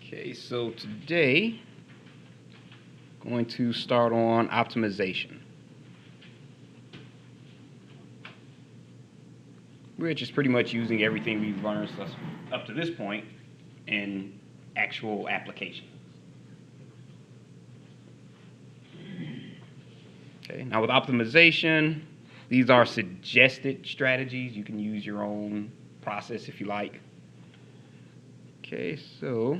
Okay, so today I'm going to start on optimization, which is pretty much using everything we've learned up to this point in actual application. Okay, now with optimization, these are suggested strategies. You can use your own process if you like. Okay, so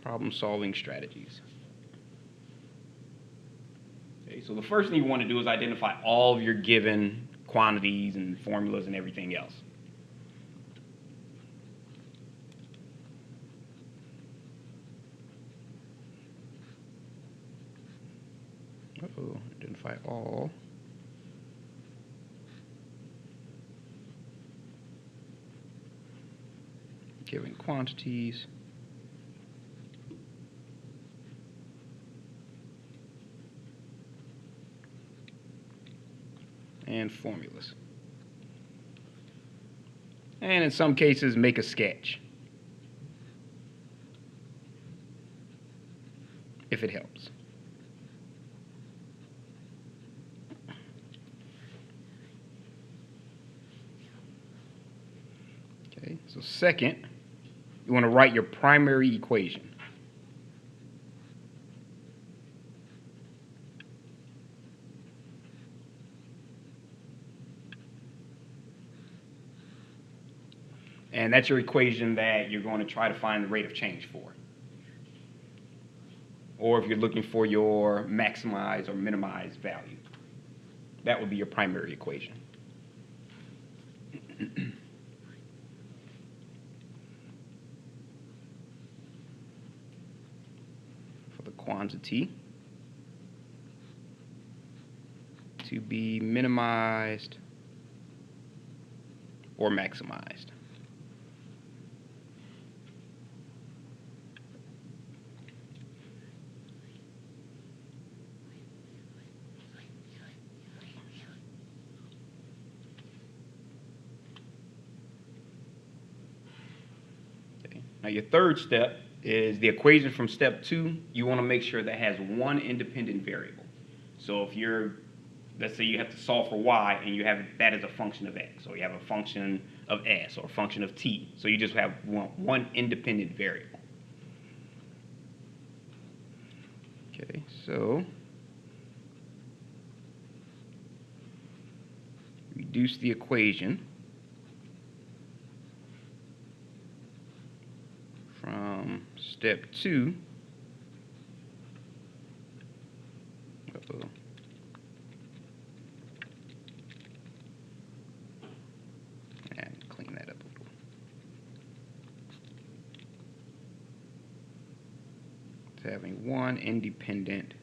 problem-solving strategies. Okay, so the first thing you want to do is identify all of your given quantities and formulas and everything else. Identify all. Given quantities. And formulas. And in some cases, make a sketch, if it helps. Okay, so second, you want to write your primary equation. And that's your equation that you're going to try to find the rate of change for. Or if you're looking for your maximized or minimized value, that would be your primary equation. For the quantity to be minimized or maximized. Now your third step is the equation from step 2. You want to make sure that has one independent variable. So if let's say you have to solve for y and you have that as a function of x, or you have a function of s or a function of t. So you just have one independent variable. Okay, so reduce the equation from step 2 and clean that up a little. To having one independent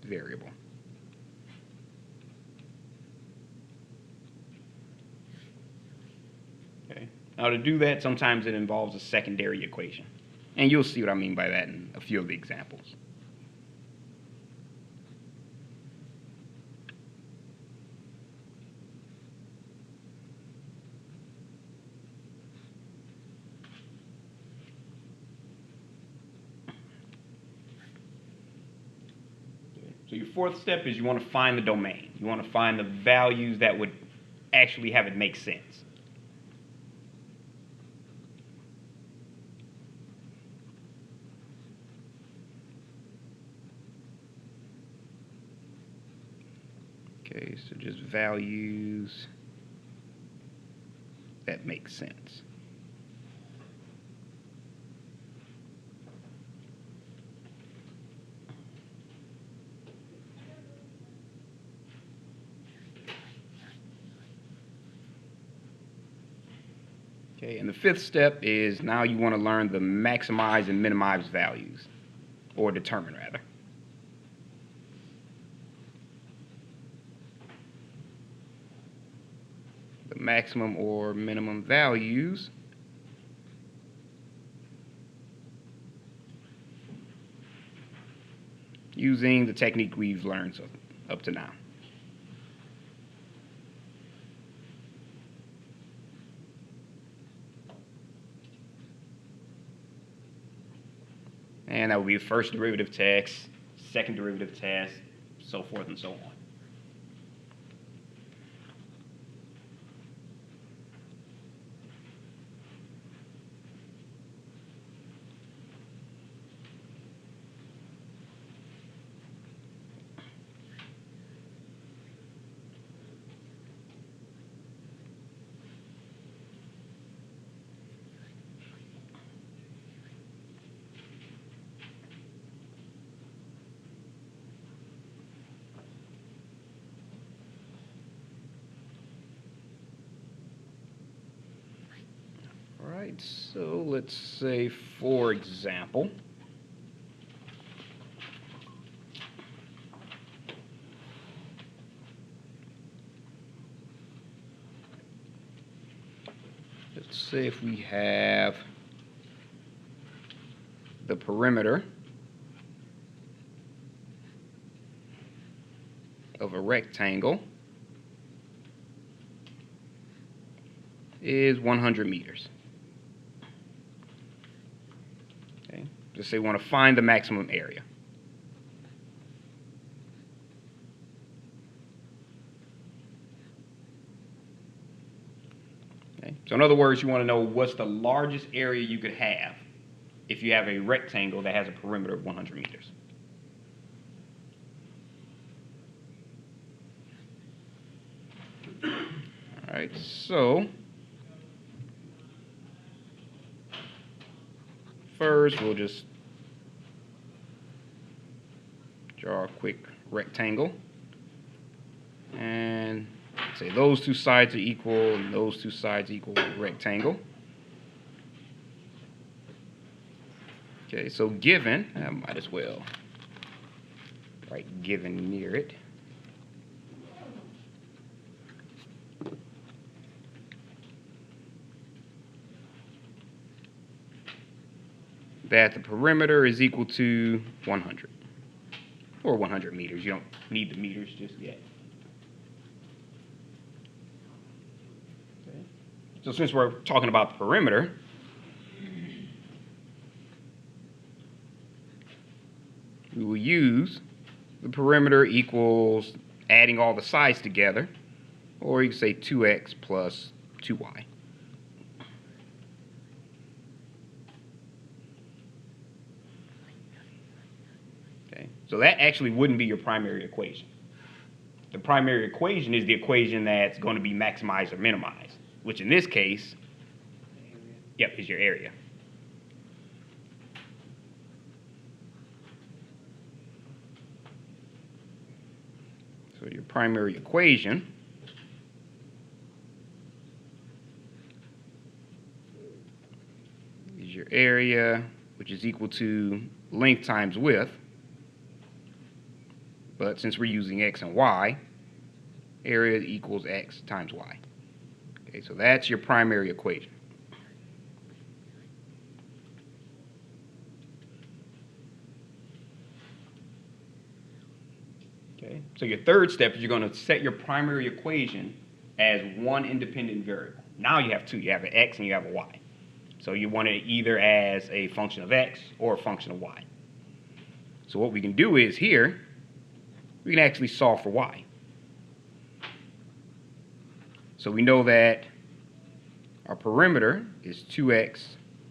variable. Okay. Now to do that, sometimes it involves a secondary equation. And you'll see what I mean by that in a few of the examples. So your fourth step is you want to find the domain. You want to find the values that would actually have it make sense. Okay, so just values that make sense. Okay, and the fifth step is now you want to learn the maximize and minimize values, or determine rather. The maximum or minimum values using the technique we've learned up to now. And that will be the first derivative test, second derivative test, so forth and so on. Alright, so let's say, for example, let's say if we have the perimeter of a rectangle is 100 meters. Okay, just say we want to find the maximum area. Okay, so in other words, you want to know what's the largest area you could have if you have a rectangle that has a perimeter of 100 meters. All right, so first we'll just draw a quick rectangle and say those two sides are equal and those two sides equal rectangle. Okay, so given, I might as well write given near it. That the perimeter is equal to 100 or 100 meters. You don't need the meters just yet. Okay. So since we're talking about the perimeter, we will use the perimeter equals adding all the sides together, or you can say 2x plus 2y. Okay, so that actually wouldn't be your primary equation. The primary equation is the equation that's going to be maximized or minimized, which in this case, yep, is your area. So your primary equation is your area, which is equal to length times width. But since we're using x and y, area equals x times y. Okay, so that's your primary equation. Okay, so your third step is you're going to set your primary equation as one independent variable. Now you have two. You have an x and you have a y. So you want it either as a function of x or a function of y. So what we can do is here, we can actually solve for y. So we know that our perimeter is 2x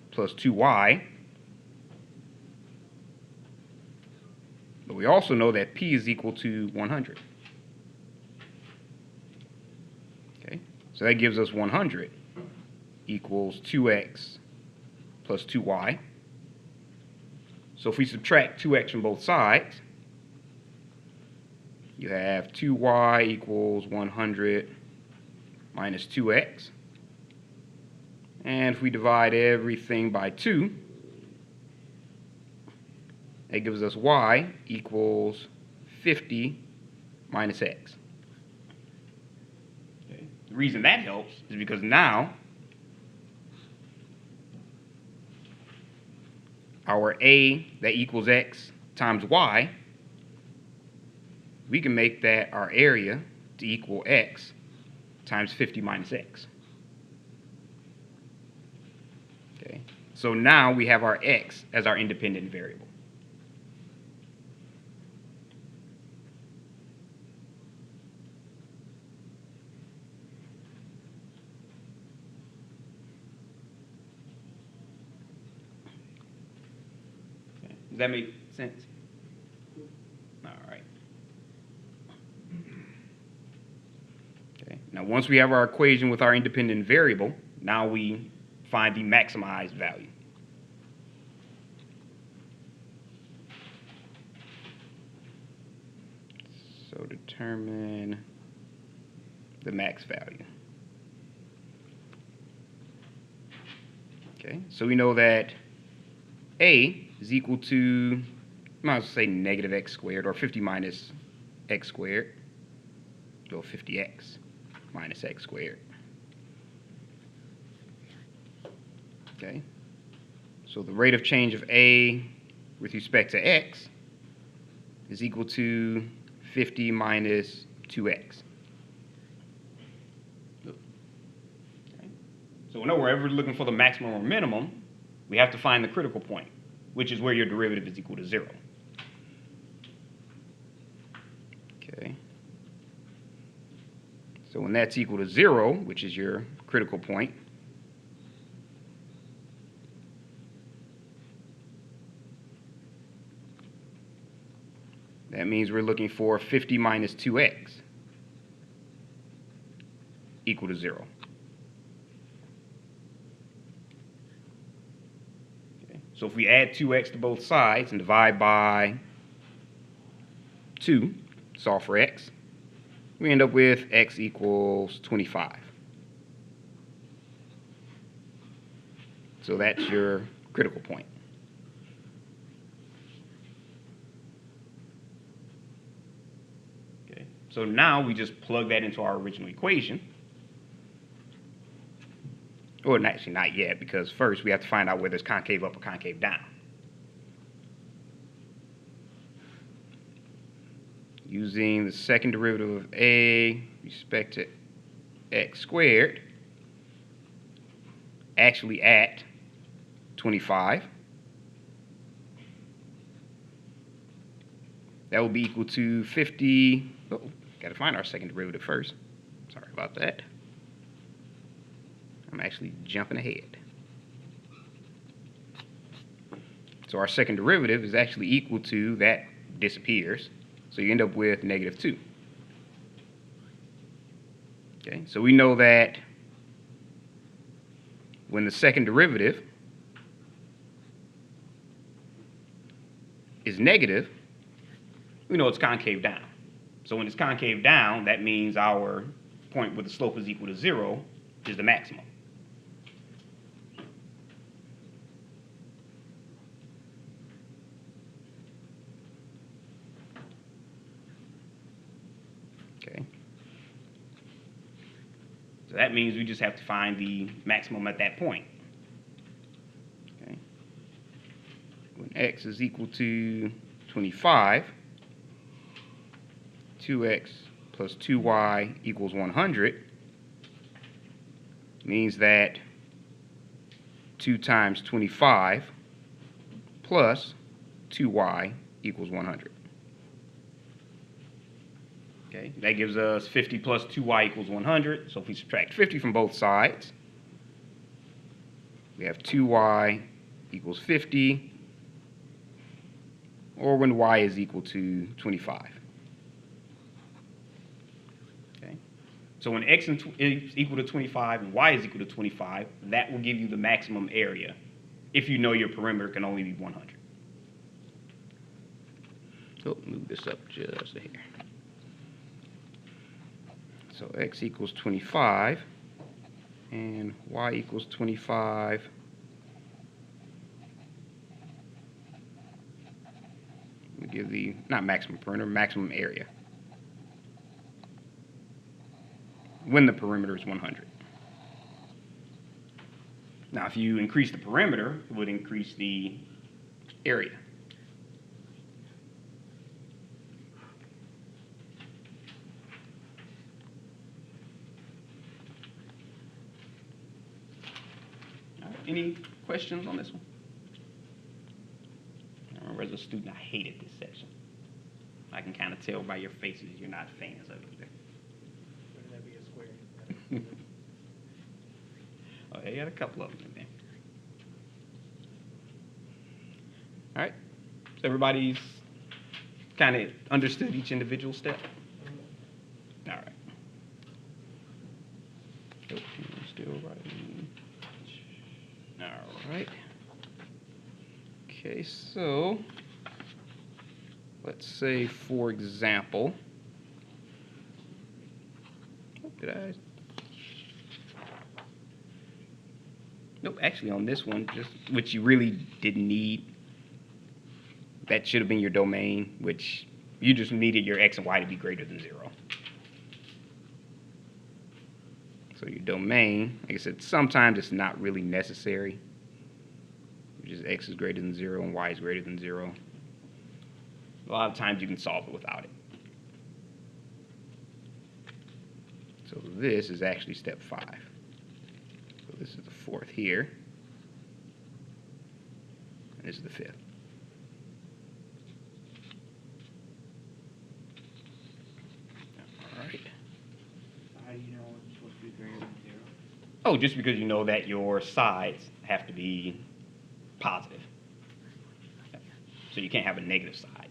plus 2y. But we also know that p is equal to 100. Okay, so that gives us 100 equals 2x plus 2y. So if we subtract 2x from both sides, you have 2y equals 100 minus 2x. And if we divide everything by 2, that gives us y equals 50 minus x. Okay. The reason that helps is because now our a that equals x times y we can make that our area to equal x times 50 minus x. Okay, so now we have our x as our independent variable. Okay. Does that make sense? All right. Okay. Now, once we have our equation with our independent variable, now we find the maximized value. So determine the max value. Okay, so we know that a is equal to, might as well say negative x squared, or 50 minus x squared, or 50x minus x squared. Okay, so the rate of change of a with respect to x is equal to 50 minus 2x. Okay. So whenever we're ever looking for the maximum or minimum, we have to find the critical point, which is where your derivative is equal to 0. Okay. So when that's equal to 0, which is your critical point, that means we're looking for 50 minus 2x equal to 0. Okay. So if we add 2x to both sides and divide by 2, solve for x, we end up with x equals 25. So that's your critical point. Okay. So now we just plug that into our original equation. Well, actually not yet, because first we have to find out whether it's concave up or concave down. Using the second derivative of a with respect to x squared, actually at 25, that will be equal to 50. Oh, got to find our second derivative first. Sorry about that. I'm actually jumping ahead. So our second derivative is actually equal to, that disappears, so you end up with negative 2. Okay, so we know that when the second derivative is negative, we know it's concave down. So when it's concave down, that means our point where the slope is equal to 0 is the maximum. Okay. So that means we just have to find the maximum at that point. Okay. When x is equal to 25, 2x plus 2y equals 100 means that 2 times 25 plus 2y equals 100. Okay, that gives us 50 plus 2y equals 100. So if we subtract 50 from both sides, we have 2y equals 50, or when y is equal to 25. Okay, so when x is equal to 25 and y is equal to 25, that will give you the maximum area if you know your perimeter can only be 100. So move this up just a hair. So x equals 25 and y equals 25. We give the, not maximum perimeter, maximum area, when the perimeter is 100. Now if you increase the perimeter, it would increase the area. Any questions on this one? I remember as a student, I hated this section. I can kind of tell by your faces you're not fans of it either. Wouldn't that be a square? Oh, they had a couple of them in there. All right. So everybody's kind of understood each individual step? All right. Oh, still writing. All right. Okay, so let's say, for example, Nope, actually on this one, just which you really didn't need, that should have been your domain, which you just needed your x and y to be greater than 0. So your domain, like I said, sometimes it's not really necessary. Just x is greater than 0 and y is greater than 0. A lot of times you can solve it without it. So this is actually step 5. So this is the 4th here. And this is the 5th. All right. How do you know it's supposed to be greater than 0? Oh, just because you know that your sides have to be positive. So you can't have a negative side.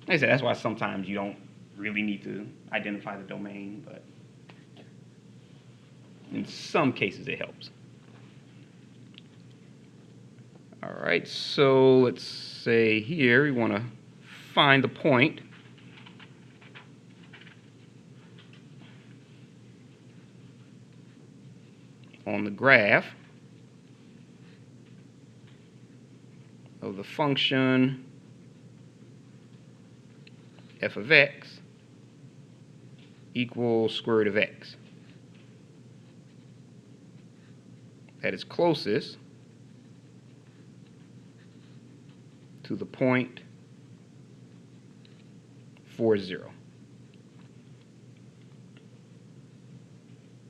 Like I said, that's why sometimes you don't really need to identify the domain, but in some cases it helps. All right, so let's say here we want to find the point. On the graph of the function f of x equals square root of x. That is closest to the point 4, 0.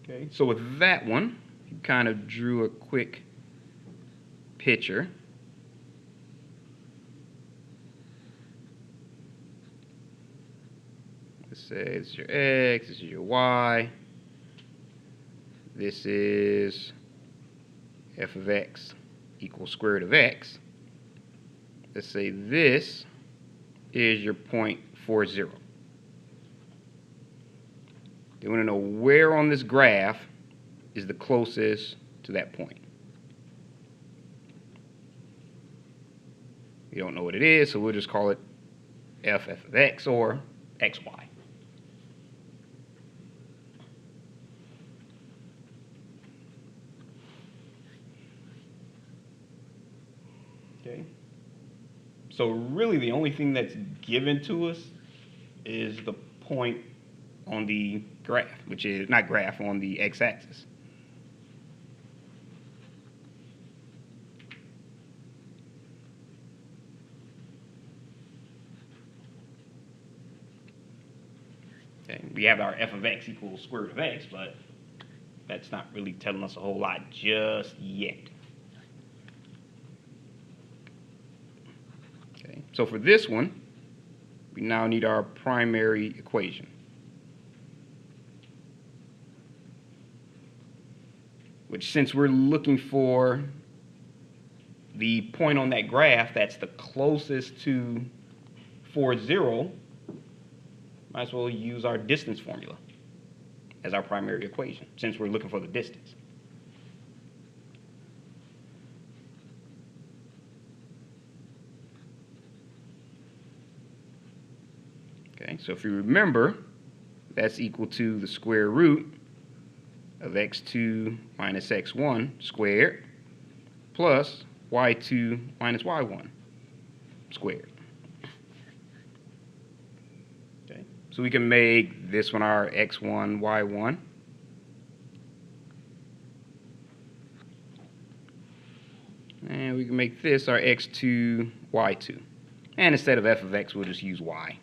Okay, so with that one, you kind of drew a quick picture. Let's say this is your x, this is your y. This is f of x equals square root of x. Let's say this is your point 4, 0. You want to know where on this graph is the closest to that point. You don't know what it is, so we'll just call it f of x or xy. Okay. So really the only thing that's given to us is the point on the graph, which is not graph, on the x-axis. Okay. We have our f of x equals square root of x, but that's not really telling us a whole lot just yet. Okay. So for this one, we now need our primary equation, which, since we're looking for the point on that graph that's the closest to 4, 0, might as well use our distance formula as our primary equation, since we're looking for the distance. Okay, so if you remember, that's equal to the square root of x2 minus x1 squared plus y2 minus y1 squared. Okay, so we can make this one our x1, y1. And we can make this our x2, y2. And instead of f of x, we'll just use y.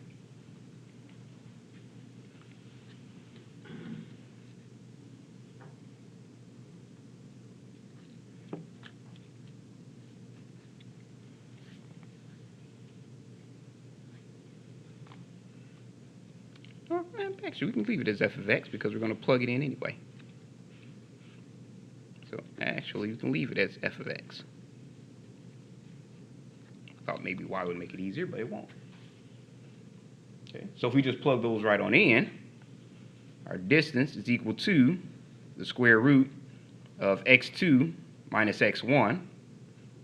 Actually, we can leave it as f of x because we're going to plug it in anyway. So actually, you can leave it as f of x. Thought maybe y would make it easier, but it won't. Okay, so if we just plug those right on in, our distance is equal to the square root of x2 minus x1.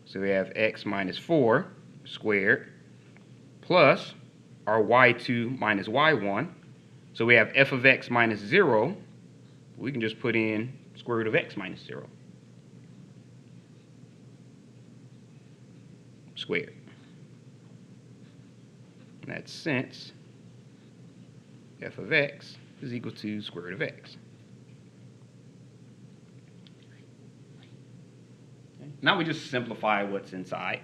So we have x minus 4 squared plus our y2 minus y1. So we have f of x minus 0. We can just put in square root of x minus 0 squared. And that's since f of x is equal to square root of x. Okay. Now we just simplify what's inside.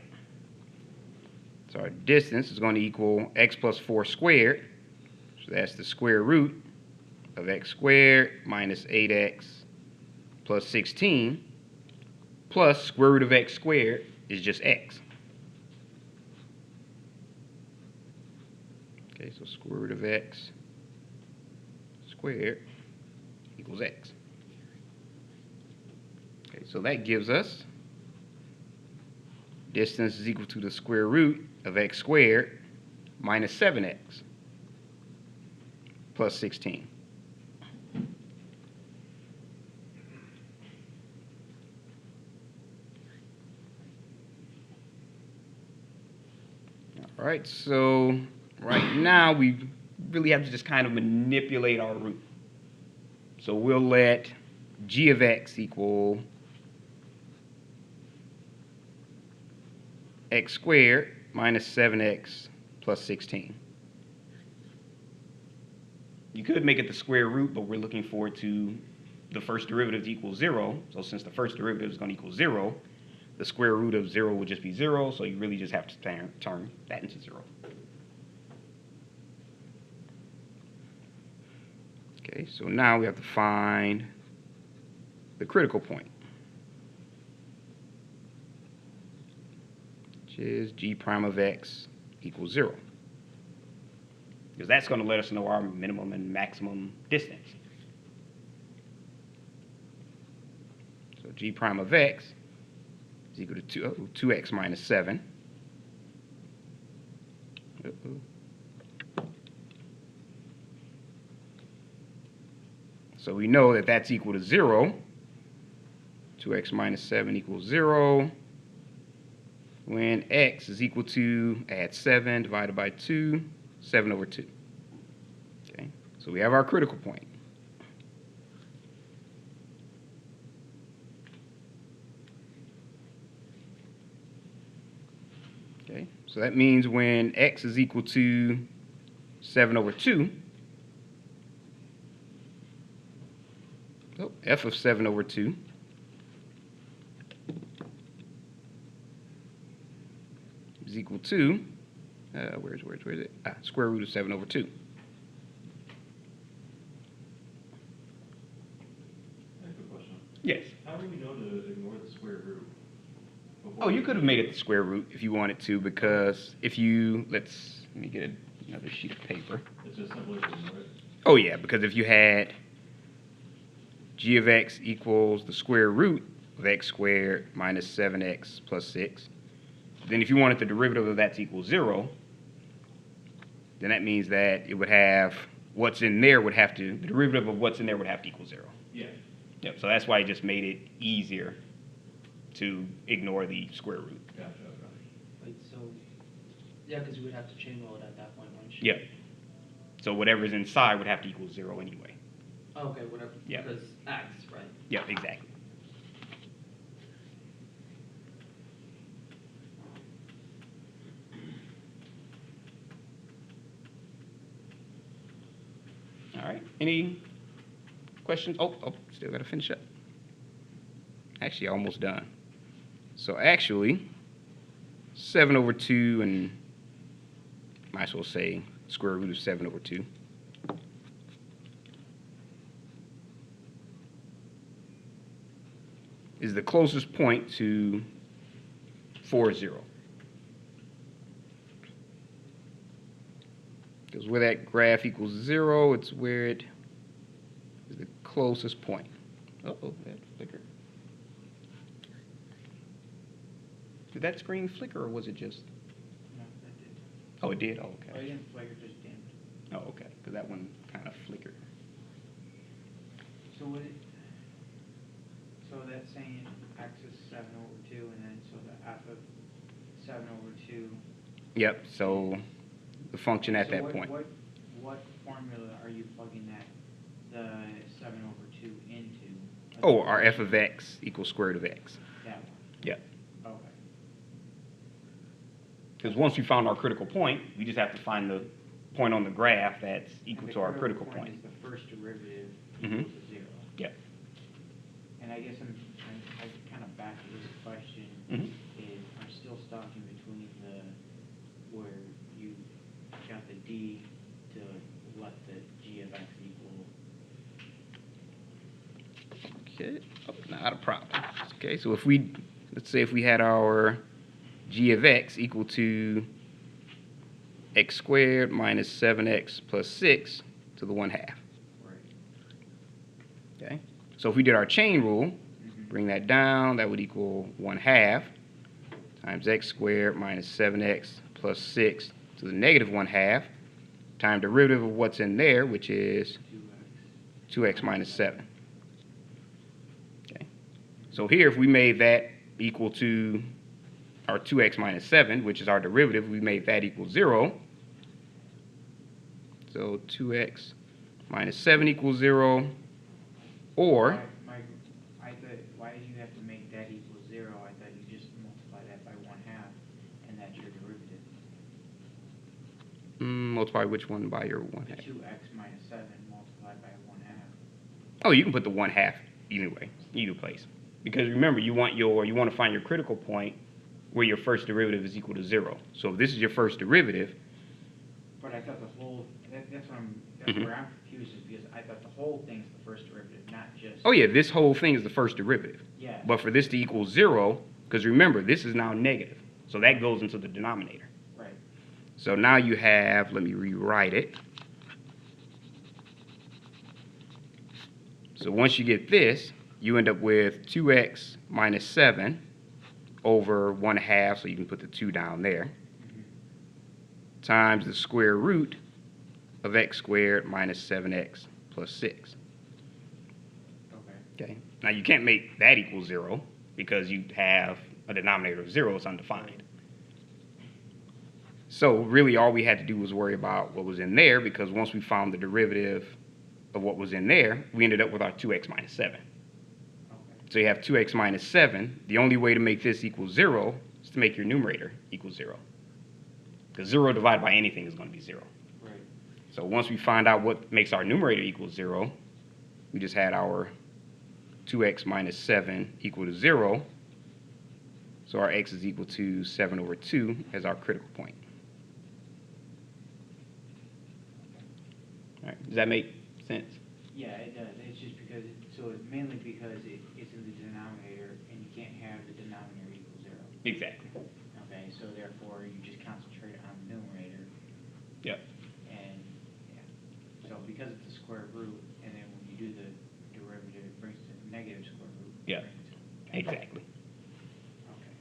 So our distance is going to equal x plus 4 squared. So that's the square root of x squared minus 8x plus 16 plus square root of x squared is just x. Okay, so square root of x squared equals x. Okay, so that gives us distance is equal to the square root of x squared minus 7x plus 16. All right, so right now we really have to just kind of manipulate our root. So we'll let g of x equal x squared minus 7x plus 16. You could make it the square root, but we're looking forward to the first derivative to equal 0. So since the first derivative is going to equal 0, the square root of 0 would just be 0. So you really just have to turn that into 0. Okay, so now we have to find the critical point, which is g prime of x equals 0. Because that's going to let us know our minimum and maximum distance. So g prime of x is equal to 2x minus 7. So we know that that's equal to 0. 2x minus 7 equals 0. When x is equal to, add 7 divided by 2, 7 over 2. Okay, so we have our critical point. Okay, so that means when x is equal to 7 over 2, f of 7 over 2 is equal to, where is it? Square root of 7 over 2. I have a question. Yes. How do we know to ignore the square root? Oh, you could have made it the square root if you wanted to, because if you, let me get another sheet of paper. It's just simply to ignore it? Oh yeah, because if you had g of x equals the square root of x squared minus 7x plus 6, then if you wanted the derivative of that to equal 0, then that means that it would have what's in there would have to, the derivative of what's in there would have to equal 0. Yeah. Yep, so that's why it just made it easier to ignore the square root. Gotcha. Wait, so, yeah, because you would have to chain roll it at that point, wouldn't you? Yep. So whatever's inside would have to equal 0 anyway. Oh, okay, whatever. Yeah. Because x, right? Yep, exactly. All right, any questions? Oh, still got to finish up. Actually, almost done. So actually, 7 over 2, and might as well say square root of 7 over 2. Is the closest point to 4, 0. Because where that graph equals 0, it's where it is the closest point. Uh-oh, that flickered. Did that screen flicker, or was it just... No, that did. Oh, it did? Oh, Oh, it okay. didn't flicker, just dimmed. Oh, okay, because that one kind of flickered. So what it, so that's saying x is 7/2, and then so the f of 7/2. Yep, so the function at So that what- point. What formula are you plugging the 7/2 into? Oh, our f of x equals square root of x. That one, Yep. okay. Because once we found our critical point, we just have to find the point on the graph that's equal And to our the critical point. is the first derivative Mhm. equal to 0. Yep. And I guess I kind of back to this question Mhm. is I'm still stuck in between where you got the d to let the g of x equal. Okay, oh, not a problem. Okay, so if we, let's say if we had our g of x equal to x squared minus 7x plus 6 to the 1/2. Right. Okay, so if we did our chain rule, Mhm. bring that down, that would equal 1/2 times x squared minus 7x plus 6 to the negative 1/2 times derivative of what's in there, which is 2x minus 7. Okay, so here if we made that equal to our 2x minus 7, which is our derivative, we made that equal 0. So 2x minus 7 equals 0, or... Why did you have to make that equal 0? I thought you just multiply that by 1/2, and that's your derivative. multiply which one by your The 1/2? 2x minus 7 multiplied by 1/2. Oh, you can put the 1/2 either way, either place. Because remember, you want to find your critical point where your first derivative is equal to 0. So if this is your first derivative, But I thought the whole, that's Mhm. where I'm confused, is because I thought the whole thing's the first derivative, not just. oh yeah, this whole thing is the first derivative. Yeah. But for this to equal 0, because remember, this is now negative. So that goes into the denominator. Right. So now you have, let me rewrite it. So once you get this, you end up with 2x minus 7 over 1/2, so you can put the 2 down there, Mhm. times the square root of x squared minus 7x plus 6. Okay. Okay. Now you can't make that equal 0 because you have a denominator of 0, it's undefined. So really all we had to do was worry about what was in there, because once we found the derivative of what was in there, we ended up with our 2x minus 7. Okay. So you have 2x minus 7. The only way to make this equal 0 is to make your numerator equal 0. Because 0 divided by anything is going to be 0. Right. So once we find out what makes our numerator equal 0, we just had our 2x minus 7 equal to 0. So our x is equal to 7/2 as our critical point. All right, does that make sense? Yeah, it does. It's just because, so it's mainly because it's in the denominator, and you can't have the denominator equal 0. Exactly. Okay, so therefore you just concentrate on the numerator, Yep. and, yeah. So because it's a square root, and then when you do the derivative, it brings the negative square root. Yeah. brings it- Exactly. Okay.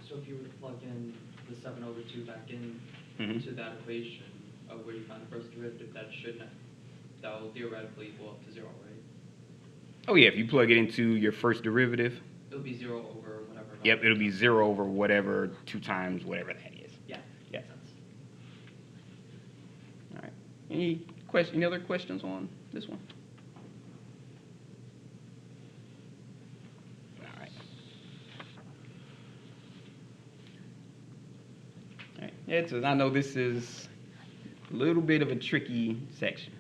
So if you were to plug in the 7/2 back in Mhm. to that equation of where you found the first derivative, that will theoretically equal up to 0, right? Oh yeah, if you plug it into your first derivative, It'll be 0 over whatever. yep, it'll be 0 over whatever 2 times whatever that is. Yeah. Yeah. Makes sense. All right. Any other questions on this one? All right. All right. I know this is a little bit of a tricky section.